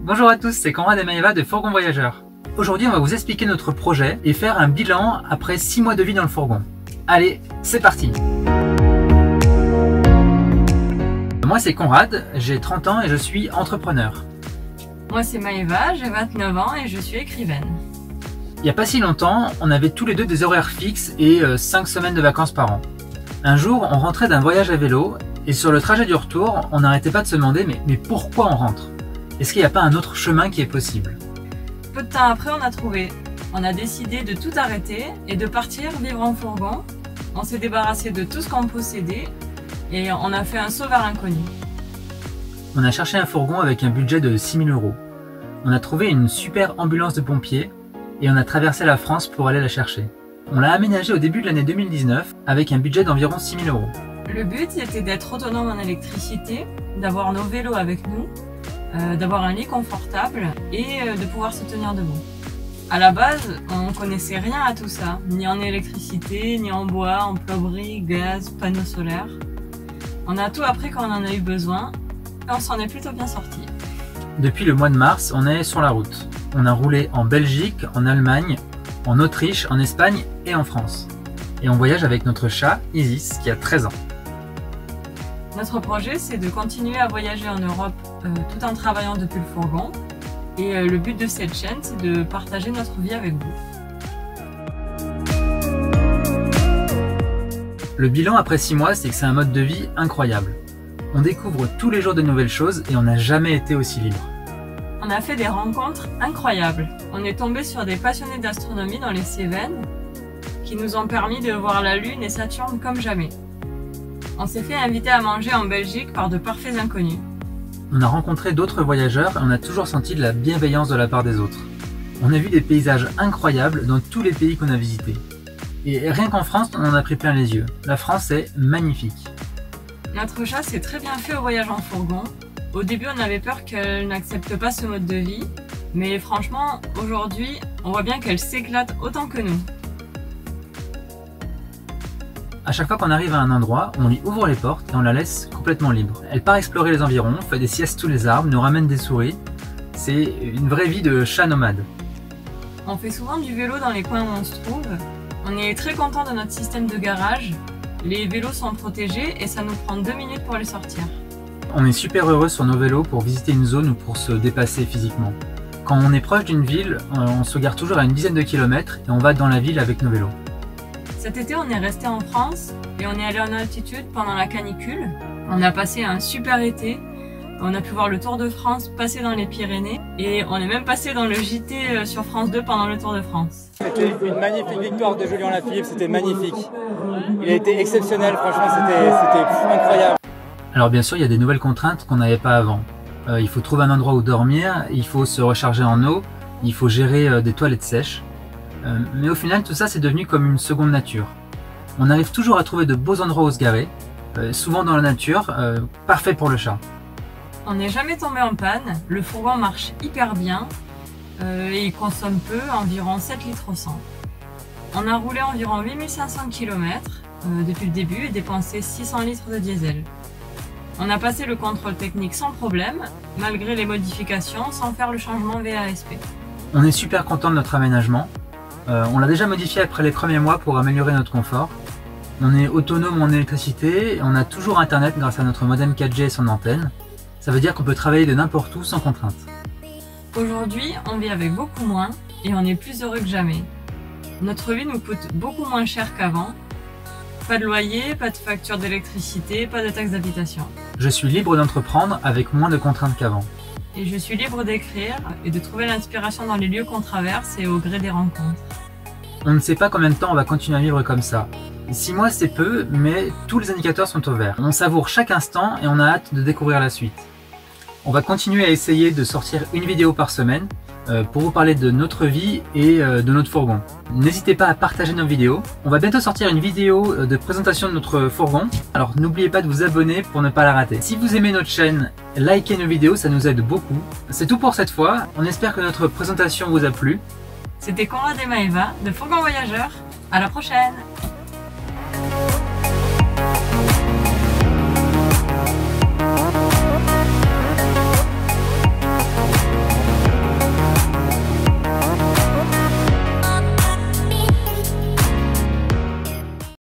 Bonjour à tous, c'est Conrad et Maëva de Fourgon Voyageur. Aujourd'hui, on va vous expliquer notre projet et faire un bilan après 6 mois de vie dans le fourgon. Allez, c'est parti! Moi, c'est Conrad, j'ai 30 ans et je suis entrepreneur. Moi, c'est Maëva, j'ai 29 ans et je suis écrivaine. Il n'y a pas si longtemps, on avait tous les deux des horaires fixes et 5 semaines de vacances par an. Un jour, on rentrait d'un voyage à vélo et sur le trajet du retour, on n'arrêtait pas de se demander mais pourquoi on rentre? Est-ce qu'il n'y a pas un autre chemin qui est possible? Peu de temps après, on a trouvé. On a décidé de tout arrêter et de partir vivre en fourgon. On s'est débarrassé de tout ce qu'on possédait et on a fait un saut vers l'inconnu. On a cherché un fourgon avec un budget de 6 000 €. On a trouvé une super ambulance de pompiers et on a traversé la France pour aller la chercher. On l'a aménagé au début de l'année 2019 avec un budget d'environ 6 000 €. Le but, c'était d'être autonome en électricité, d'avoir nos vélos avec nous, d'avoir un lit confortable et de pouvoir se tenir debout. À la base, on ne connaissait rien à tout ça, ni en électricité, ni en bois, en plomberie, gaz, panneaux solaires. On a tout appris quand on en a eu besoin et on s'en est plutôt bien sorti. Depuis le mois de mars, on est sur la route. On a roulé en Belgique, en Allemagne, en Autriche, en Espagne et en France. Et on voyage avec notre chat, Isis, qui a 13 ans. Notre projet, c'est de continuer à voyager en Europe tout en travaillant depuis le fourgon. Et le but de cette chaîne, c'est de partager notre vie avec vous. Le bilan après 6 mois, c'est que c'est un mode de vie incroyable. On découvre tous les jours de nouvelles choses et on n'a jamais été aussi libre. On a fait des rencontres incroyables. On est tombé sur des passionnés d'astronomie dans les Cévennes qui nous ont permis de voir la Lune et Saturne comme jamais. On s'est fait inviter à manger en Belgique par de parfaits inconnus. On a rencontré d'autres voyageurs et on a toujours senti de la bienveillance de la part des autres. On a vu des paysages incroyables dans tous les pays qu'on a visités. Et rien qu'en France, on en a pris plein les yeux. La France est magnifique. Notre chat s'est très bien fait au voyage en fourgon. Au début, on avait peur qu'elle n'accepte pas ce mode de vie. Mais franchement, aujourd'hui, on voit bien qu'elle s'éclate autant que nous. À chaque fois qu'on arrive à un endroit, on lui ouvre les portes et on la laisse complètement libre. Elle part explorer les environs, fait des siestes sous les arbres, nous ramène des souris. C'est une vraie vie de chat nomade. On fait souvent du vélo dans les coins où on se trouve. On est très content de notre système de garage. Les vélos sont protégés et ça nous prend 2 minutes pour les sortir. On est super heureux sur nos vélos pour visiter une zone ou pour se dépasser physiquement. Quand on est proche d'une ville, on se gare toujours à une dizaine de kilomètres et on va dans la ville avec nos vélos. Cet été, on est resté en France et on est allé en altitude pendant la canicule. On a passé un super été. On a pu voir le Tour de France passer dans les Pyrénées et on est même passé dans le JT sur France 2 pendant le Tour de France. C'était une magnifique victoire de Julien Lafilippe, c'était magnifique. Il a été exceptionnel, franchement, c'était incroyable. Alors bien sûr, il y a des nouvelles contraintes qu'on n'avait pas avant. Il faut trouver un endroit où dormir, il faut se recharger en eau, il faut gérer des toilettes sèches. Mais au final, tout ça, c'est devenu comme une seconde nature. On arrive toujours à trouver de beaux endroits où se garer, souvent dans la nature, parfait pour le chat. On n'est jamais tombé en panne, le fourgon marche hyper bien et il consomme peu, environ 7 litres au 100. On a roulé environ 8500 km depuis le début et dépensé 600 litres de diesel. On a passé le contrôle technique sans problème, malgré les modifications, sans faire le changement VASP. On est super content de notre aménagement. On l'a déjà modifié après les premiers mois pour améliorer notre confort. On est autonome en électricité et on a toujours internet grâce à notre modem 4G et son antenne. Ça veut dire qu'on peut travailler de n'importe où sans contrainte. Aujourd'hui, on vit avec beaucoup moins et on est plus heureux que jamais. Notre vie nous coûte beaucoup moins cher qu'avant. Pas de loyer, pas de facture d'électricité, pas de taxe d'habitation. Je suis libre d'entreprendre avec moins de contraintes qu'avant. Et je suis libre d'écrire et de trouver l'inspiration dans les lieux qu'on traverse et au gré des rencontres. On ne sait pas combien de temps on va continuer à vivre comme ça. 6 mois c'est peu, mais tous les indicateurs sont au vert. On savoure chaque instant et on a hâte de découvrir la suite. On va continuer à essayer de sortir une vidéo par semaine pour vous parler de notre vie et de notre fourgon. N'hésitez pas à partager nos vidéos. On va bientôt sortir une vidéo de présentation de notre fourgon. Alors n'oubliez pas de vous abonner pour ne pas la rater. Si vous aimez notre chaîne, likez nos vidéos, ça nous aide beaucoup. C'est tout pour cette fois. On espère que notre présentation vous a plu. C'était Conrad et Maëva de Fourgon Voyageur. À la prochaine!